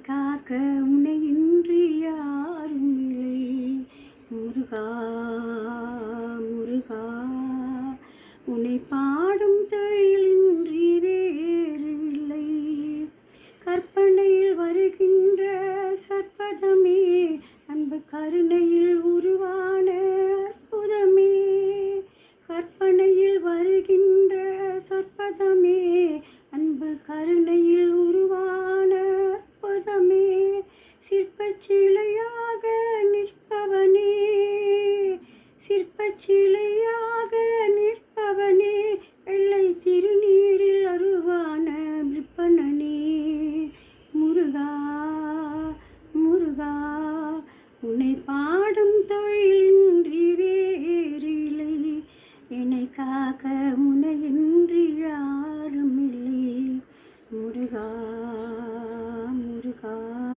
காக்க உன்னையின்றி யாரும் இல்லை. முருகா முருகா, உன்னை பாடும் தொழிலின்றி வேறு இல்லை. கற்பனையில் வருகின்ற சற்பதமே, அன்பு கருணையில் உருவான அற்புதமே. கற்பனையில் வருகின்ற சொற்பதமே, அன்பு கருணையில் உருவான அற்புதமே. சிற்பச்சிலையாக நிற்பவனே, சிற்பச்சிலையாக நிற்பவனே, வெள்ளை திருநீரில் அருவான விற்பனனே. முருகா முருகா, உன்னை பாடும் தொழிலின்றி வேறில்லை. என்னை காக்க